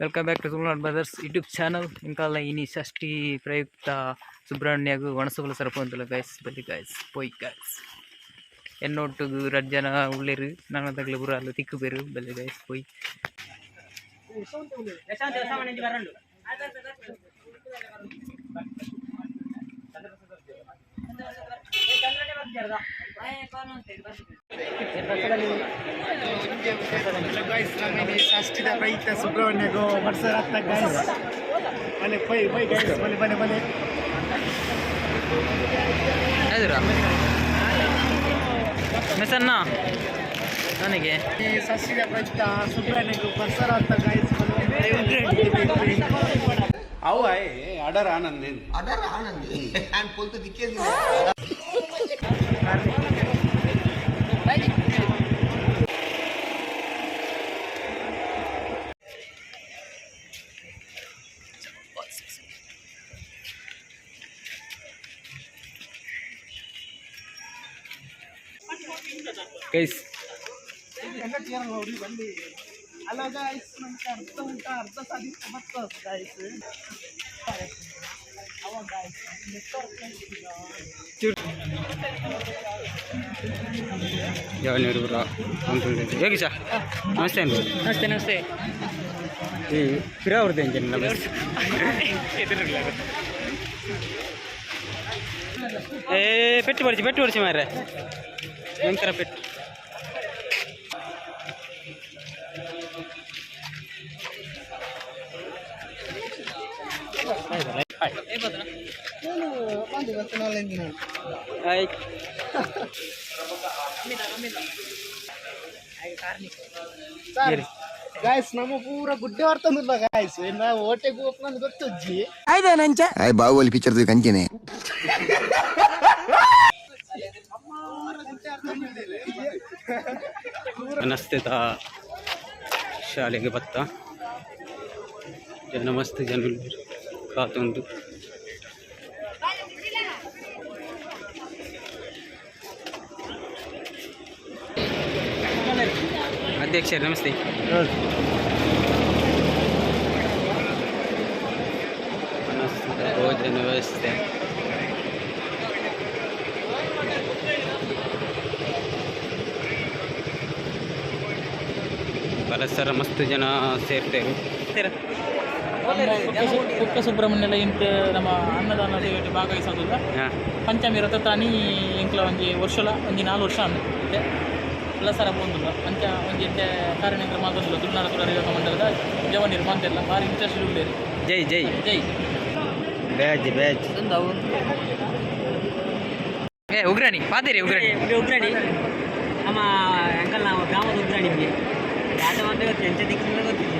Welcome back to Tulunadu brothers YouTube channel ಇಂಕಾಲ ಇನಿ ಷಷ್ಠಿ ಪ್ರಯುಕ್ತ ಸುಬ್ರಹ್ಮಣ್ಯಗೂ ಒಣಸುಬಲ ಸರಪಂತುಲ ಗೈಸ್ ಬಲಿ ಗೈಸ್ ಪೊಯ್ ಗೈಸ್ ಎನ್ನೊಟ್ಟಿಗೆ ರಜ್ಜನ ಉಳ್ಳೆರು ನನ್ನ ತಗಲು ಬುರಾಲು ತಿಕ್ಕು ಬೇರು ಬಲಿ ಗೈಸ್ ಪೊಯ್ ಷಷ್ಠಿದ ಪ್ರಯುಕ್ತ ಸುಬ್ರಹ್ಮಣ್ಯಗೂ ಮತ್ಸರಾಗ್ತ ಗೈಸ್ ಬಲೆ ಪೊಯ್ ಪೊಯ್ ಗೈಸ್ ಬಲೆ ಬಲೆ ಬಲೆ ಮೆಸನ್ನ ನನಗೆ ಈ ಷಷ್ಠಿದ ಪ್ರಯುಕ್ತ ಸುಬ್ರಹ್ಮಣ್ಯಗೂ ಮತ್ಸರಾಗ್ತ ಗೈಸ್ ಅವು ಅಡರ ಆನಂದ್ ನಾನು ಪೊಲ್ತು ದಿಕ್ಕೇದಿ ಗೈಸ್ ಹಲೋ ಗೈಸ್ ನಮ್ಗೆ ಅರ್ಧ ಊಟ ಅರ್ಧ ಸಾಧಿಸ್ತಾ ಬರ್ತದೆ ಗೈಸ್ ಹೇಗೆ ಸರ್ ನಮಸ್ತೆ ನಮಸ್ತೆ ನಮಸ್ತೆ ಈ ಫಿರಾವ್ರದ್ದು ಎಂಜನ್ ಪೆಟ್ಟು ಹೊಡಿಸಿ ಮಾರ್ರೆ ಭಯಂಕರ ಪೆಟ್ಟು ಗಾಯ್ಸ್ ನಮ್ಮ ಪೂರ ಗುಡ್ಡೆ ಬರ್ತಂದಿಲ್ಲ ಗಾಯ್ಸ್ ನಾವು ಓಟೆಗೆ ಹೋಗ್ನಂದು ಗೊತ್ತಜ್ಜಿ ಬಾಹುಬಲಿ ಪಿಕ್ಚರ್ ಕಂಚೇನೆ ಅನಸ್ಥಿತ ಶಾಲೆಗೆ ಬತ್ತ ಜನ ಮಸ್ತ್ ಜನ ಕಾತುಂಟು ಅಧ್ಯಕ್ಷರೇ ನಮಸ್ತೆ ಅನಸ್ಥಿತ ಭೋಜನ ವ್ಯವಸ್ಥೆ ಪರಿಸರ ಮಸ್ತ್ ಜನ ಸೇರ್ತೇವೆ ಕುಕ್ಕ ಸುಬ್ರಹ್ಮಣ್ಯಲ ಇಂಟ್ ನಮ್ಮ ಅನ್ನದಾನ ಸೇವೆಯಲ್ಲಿ ಭಾಗವಹಿಸೋದಿಲ್ಲ ಪಂಚಮಿ ರಥ ತಾನಿ ಇಂಕ್ಲ ಒಂಜಿ ವರ್ಷಲ ಒಂಜಿ 4 ವರ್ಷ ಅಂತೆ ಎಲ್ಲ ಸರ ಬಂದಿಲ್ಲ ಪಂಚ ಒಂಜಿ ಎಂಟೆ ಕಾರ್ಯನಿರ್ವಹಣೆ ಮಾಡೋದಿಲ್ಲ ತುಳುನಾಡು ತುಳರಿಗ ಮಂಡಲದ ಜವನೀರು ಬಂದಿಲ್ಲ ಭಾರಿ ಇಂಟ್ರೆಸ್ಟ್ ಉಳ್ಳೇರಿ ಜೈ ಜೈ ಜೈ ಬ್ಯಾಜ್ ಏ ಉಗ್ರಾಣಿ ಪಾದಿರಿ ಉಗ್ರಾಣಿ ನಮ್ಮ ಅಂಕಲ್ ನಾವು ಗ್ರಾಮದ ಉಗ್ರಾಣಿಗೆ ಯಾತ ಬಂದು ಎಂಚ ದಿಕ್ಕಿನಿಂದ ಗೊತ್ತಿದೆ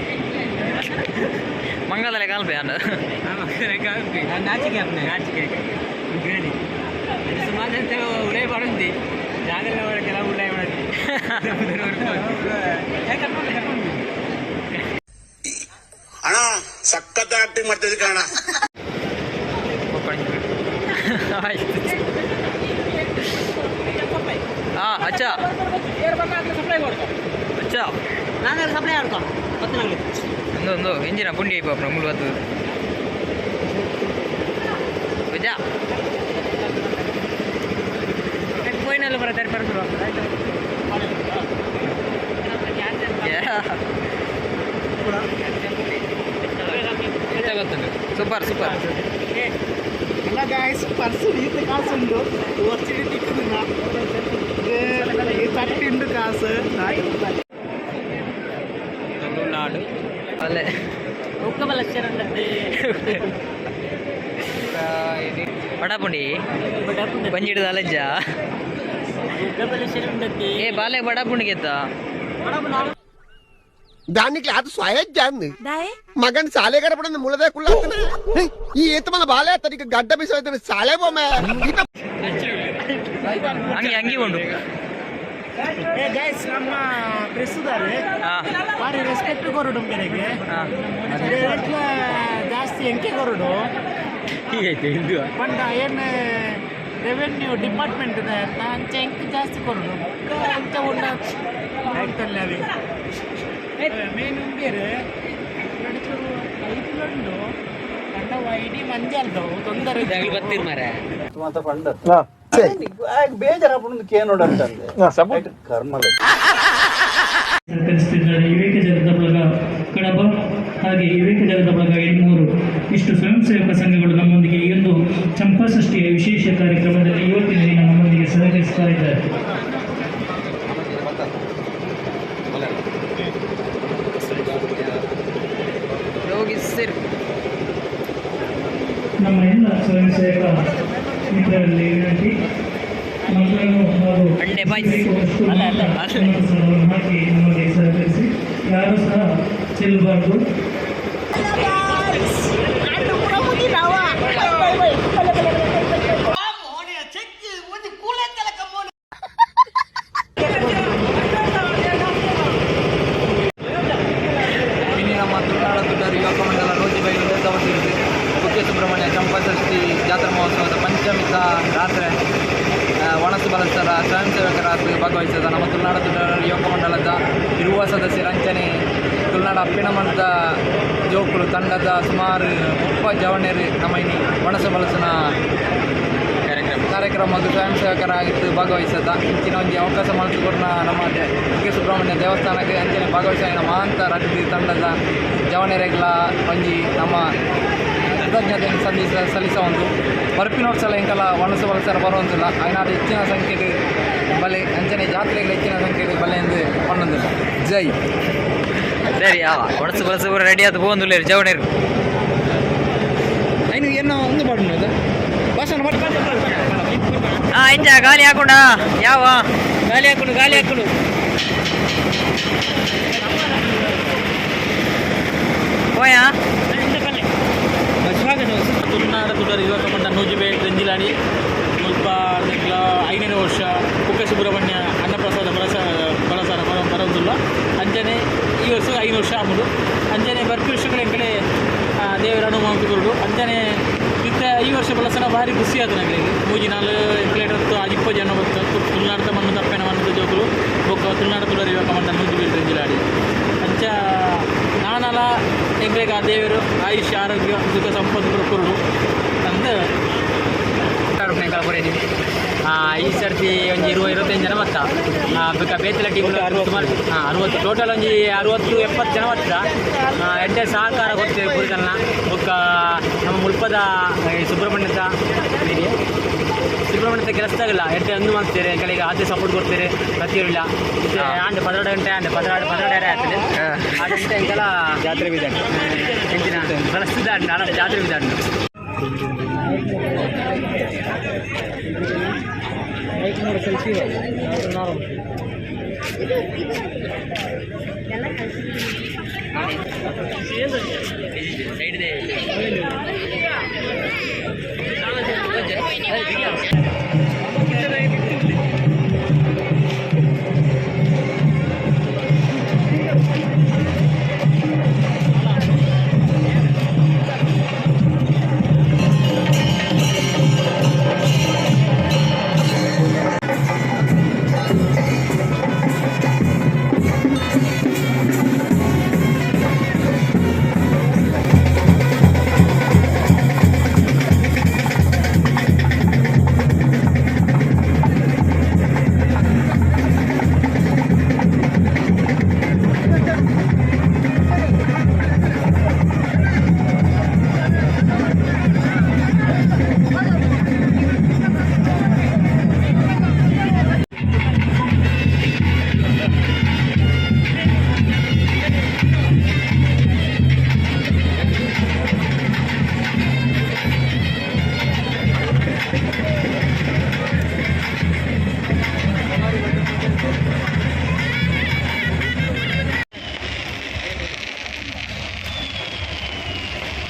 ಮಂಗಲದಲ್ಲಿ ಕಾಲ್ಪೆ ನಾಚಿಕೆ ಉಗ್ರಾಣಿ ಸುಮಾರು ಅಂತ ಉಳೇ ಪಡುಂದಿ ಜಾಗಲ್ಲ ಕೆಲವು ಉಳ್ಳಾಯ ಮಾಡಕ್ಕೆ ಅಣ್ಣ ಸಖತ್ ಆಕ್ಟಿಂಗ್ ಮಾಡ್ತಿದ್ದೆ ಕಣ ಅಚ್ಚಾ ಅಚ್ಚಾ ನಾನು ಸಪ್ಲೈ ಆಡ್ಕೊ ಮತ್ತೆ ನನಗೆ ಒಂದು ಎಂಜಿನ ಪುಂಡಿ ಪಾಪ ಮುಳುವತ್ತು ವಿಜಯ ಪೋಯಿನಲ್ಲಿ ಬರತ್ತಾರೆ ಬರ್ತಾರೆ ಗೊತ್ತುಂಟು ಸೂಪರ್ ಎಲ್ಲ ಗಾಯ್ಸ್ ಪರ್ಸು ಈತ ಕಾಸು ಉಂಟು ವರ್ಷಿಗೆ ತಿಕ್ಕುದಿಲ್ಲ ತಟ್ಟಿಂಡು ಕಾಸು ತುಳುನಾಡು ಅಲ್ಲೇ ಬಡಾಪುಂಡಿ ಬಂಜಿಡ್ದು ಅಲಜ್ಜ ಏ ಬಾಲೆ ಬಡಾಪುಂಡಿಗೆ ಎತ್ತ దానికి అది స్వయజ్జాంది మగన్ సాలే కనపడింది ములదే కుళ్ళ ఈ ఈత మన బాలే తనకి గడ్డ మిస్ అవుతుంది సాలే బొమ్మ ಹಂಗೆ ಉಂಟು ಗೈಸ್ ನಮ್ಮ ಪ್ರೆಸ್ಸುದಾರೆ ಭಾರಿ ರೆಸ್ಪೆಕ್ಟ್ ಕೊರಡು ಬೇರೆಗೆ ರೇಟ್ಲ ಜಾಸ್ತಿ ಎಂಕೆ ಕೊರಡು ಹೀಗೈತೆ ಹಿಂದೂ ಪಂಡ ಏನು ರೆವೆನ್ಯೂ ಡಿಪಾರ್ಟ್ಮೆಂಟ್ ಇದೆ ಅಂತ ಅಂಚೆ ಎಂಕೆ ಜಾಸ್ತಿ ಕೊರಡು ಅಂಚೆ ಉಂಡ ಹೇಳ್ತಲ್ಲ ಅವಿ ಮೇನ್ ಉಂಬೇರು ಇಡೀ ಮಂದಿ ಅಲ್ದವು ತೊಂದರೆ ಬರ್ತೀರಿ ಮಾರೆ ಬೇಜಾರಾಗ್ಬಿಟ್ಟು ನೋಡಂತಂದೆ ಕರ್ಮದ ಸಹಕರಿಸುತ್ತಿದ್ದಾರೆ ವಿವೇಕ ಜಗದ ಬಳಗ ಕಡಬ ಹಾಗೆ ವಿವೇಕ ಜಗದ ಬಳಗ 8 ಇಷ್ಟು ಸ್ವಯಂ ಸೇವಕ ಸಂಘಗಳು ನಮ್ಮೊಂದಿಗೆ ಈ ಒಂದು ಚಂಪಾಷಷ್ಠಿಯ ವಿಶೇಷ ಕಾರ್ಯಕ್ರಮದಲ್ಲಿ ಇವತ್ತಿನ ದಿನ ನಮ್ಮೊಂದಿಗೆ ಸಹಕರಿಸ್ತಾ ಇದ್ದಾರೆ. ನಮ್ಮ ಎಲ್ಲ ಸ್ವಯಂ ಸೇವಕ ಮಿತ್ರರಲ್ಲಿ ವಿನಂತಿ ಮಕ್ಕಳನ್ನು ಹಾಗೂ ಹಾಕಿ ನಮಗೆ ಸಹಕರಿಸಿ ಯಾರು ಸಹ ಚೆಲ್ಲಬಾರ್ದು. ನಮ್ಮ ತುಳುನಾಡ ತುಳಾರಿ ಯುವಕ ಮಂಡಲ ರೋಜಿಬೈಲು ನೇತೃತ್ವದಲ್ಲಿ ಕುಕ್ಕೆ ಸುಬ್ರಹ್ಮಣ್ಯ ಚಂಪಾಷಷ್ಠಿ ಜಾತ್ರಾ ಮಹೋತ್ಸವದ ಪಂಚಮಿಕ ರಾತ್ರಿ ಒಣಸು ಬಲಸ್ಥರ ಸ್ವಯಂ ಸೇವಕರಾಗಿ ಭಾಗವಹಿಸಿದ ನಮ್ಮ ತುಳುನಾಡ ತುಳಾರಿ ಯುವಕ ಮಂಡಲದ ಇರುವ ಸದಸ್ಯರ ಅಂಚನೆ ತುಳುನಾಡ ಅಪ್ಪಿನಮಂತ ಜೋಕುಳು ತಂಡದ ಸುಮಾರು 30 ಜವಣರು ನಮ್ಮ ಇನ್ನು ಒಣಸು ಬಲಸಿನ ಕಾರ್ಯಕ್ರಮದ ಸ್ವಯಂ ಸೇವಕರಾಗಿದ್ದು ಭಾಗವಹಿಸದ ಇಂಚಿನ ಒಂದು ಅವಕಾಶ ಮಾಡಿಸಿಕೊಡ್ನ ನಮ್ಮ ಕುಕ್ಕೆ ಸುಬ್ರಹ್ಮಣ್ಯ ದೇವಸ್ಥಾನಕ್ಕೆ ಅಂಚನೆ ಭಾಗವಹಿಸಿದ ಮಹಾಂತ ರಗ್ಬಿ ತಂಡದ ಜವಣರೆಗಳ ಒಂಜಿ ನಮ್ಮ ಕೃತಜ್ಞತೆಯನ್ನು ಸಲ್ಲಿಸ ಒಂದು ಬರ್ಪಿನೋಡ್ಸಲ ಇಂಕಲ್ಲ ಒಣಸು ಬಳಸರ ಬರುವಂತಿಲ್ಲ ಐನಾರು ಹೆಚ್ಚಿನ ಸಂಖ್ಯೆಗೆ ಬಲೆ ಅಂಚನೆ ಜಾತ್ರೆಗೆ ಹೆಚ್ಚಿನ ಸಂಖ್ಯೆಗೆ ಬಲೆ ಎಂದು ಒಂದೊಂದಿಲ್ಲ ಜೈ ಸರಿ ಒಣಸು ಬಳಸ ರೆಡಿ ಆದ ಹೋಗುದಿಲ್ಲ ಜವಣರು ಐನು ಏನೋ ಒಂದು ಬಾಡು ಭಾಷಣ ಇಂಚ ಗಾಲಿ ಹಾಕೊಂಡ ಯಾವ ಗಾಲಿ ಹಾಕೊಂಡು ಹೋಯಾ ತುಳುನಾಡ ತುಳಾರಿ ಯುವಕ ಮಂಡಲ ನೂಜಿಬೆ ಗಂಜಿಲಾಡಿ ಮುಲ್ಪ 5ನೇ ವರ್ಷ ಕುಕ್ಕೆ ಸುಬ್ರಹ್ಮಣ್ಯ ಅನ್ನಪ್ರಸಾದ ಬಳಸಾರ ಬರೋದಿಲ್ಲ ಅಂಜನೆ ಈ ವರ್ಷ 5 ವರ್ಷ ಆಗುದು ಅಂಜನೆ ಬರ್ಪಿ ವರ್ಷಗಳ ಕಡೆ ದೇವರ ಅನುಭವಿಸಿಕೊಂಡು ಅಂಜನೆ ಈ ವರ್ಷ ಬಳಸನ ಭಾರಿ ಖುಷಿ ಆದ ನಗಲಿಗೆ ಮೂಜಿ 4 ಎಂಕ್ಲೇಟತ್ತು 20 ಜನ ಬರ್ತಾರೆ ತುಳುನಾಡದ ಮಣ್ಣು ತಪ್ಪೇನ ಮಣ್ಣದ ಜೋಗುಲು ಬೊಕ್ಕ ತುಳುನಾಡ ತುಳಾರಿ ಯುವಕ ಮಂಡಲ ನೂಜಿಬೆ ಗಂಜಿಲಾಡಿ ಅಂಚ ನಾನಲ್ಲ ಎಂಗ್ಲೆಗೆ ಆ ದೇವರು ಆಯುಷ್ಯ ಆರೋಗ್ಯ ಸುಖ ಸಂಪತ್ತು ಕೊರಡು ಅಂದು ಈ ಸರ್ತಿ ಒಂದು 20-25 ಜನ ಬರ್ತಾ ಬೇಕಾ ಬೇತಲ ಟೀಮ್ಗಳು ಸುಮಾರು 60 ಟೋಟಲ್ ಒಂದು 60-70 ಜನ ಬರ್ತಾ ಎಡ್ಡೆ ಸಹಕಾರ ಕೊಡ್ತೇವೆ ಕುರಿತಲ್ಲ ಬೊಕ್ಕ ನಮ್ಮ ಮುಲ್ಪದ ಸುಬ್ರಹ್ಮಣ್ಯದ ಕೆಲಸದಾಗಲ್ಲ ಎಡ್ಡೆ ಅಂದು ಮಾಡ್ತಾರೆ ಕೆಳಗೆ ಆದ್ಯ ಸಪೋರ್ಟ್ ಕೊಡ್ತಾರೆ ಪ್ರತಿಯೊಲ್ಲ ಆಂಡೆ 12 ಗಂಟೆ ಆಂಡೆ 12 ಆಗ್ತದೆ ಆ ಗಂಟೆ ಎಂಕಲ್ಲ ಜಾತ್ರೆ ಬಿದ್ದಾನೆ ಹೆಚ್ಚಿನ ಬಳಸ್ತಿದ್ದಾನೆ ನಾಳೆ ಜಾತ್ರೆ ಬಿದ್ದಾನೆ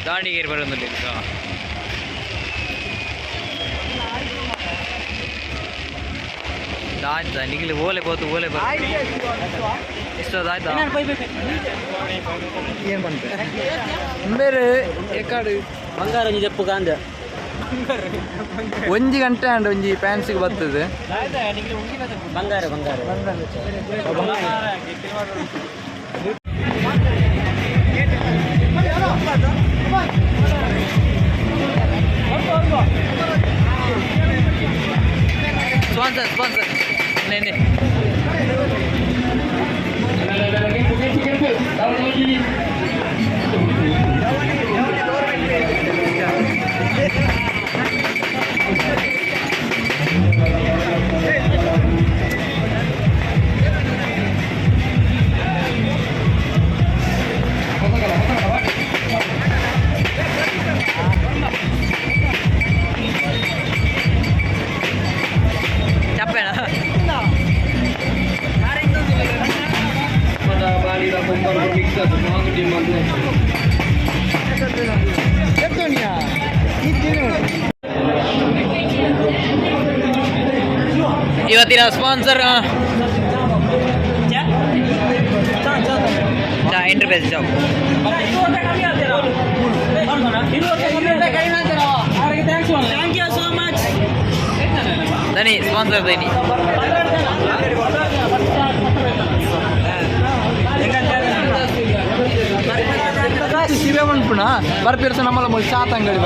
ದಾವಣಗೆರೆ ಬರೋದಲ್ಲಿ ಆಯ್ತಾ ನಿಗಲಿ ಓಲೆ ಬೋದು ಓಲೆ ಇಷ್ಟದಾಯ್ತಾ ಏನು ಬಂತು ಬೇರೆ ಎಕಾಡು ಬಂಗಾರ ಜಪ್ಪು ಗಾಂಧ 1 ಗಂಟೆ ಅಂಡ್ ಒಂಜಿ ಪ್ಯಾನ್ಸಿಗೆ ಬರ್ತದೆ ಬಂಗಾರ ಬಂಗಾರ ಇವತ್ತಿನ sponsor enterprise job thank you so much. ದನಿ ಸ್ಪಾನ್ಸರ್ ದನಿ ಶಿವೆ ಮನ್ಪುಣ ಬರ್ಪಿರ್ಸ ನಮ್ಮಲ್ಲ ಚಾತ್ ಅಂಗಡಿ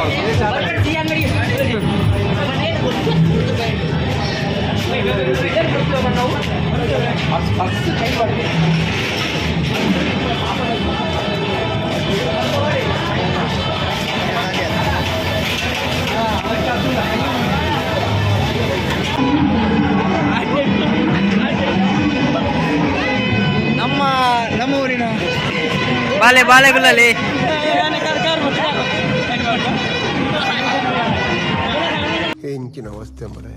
ನಮ್ಮ ಊರಿನ ಬಾಳೆಗುಲ್ಲಲ್ಲಿ ಹೆಂಚಿನ ಅವಸ್ಥೆ ಮರೆ.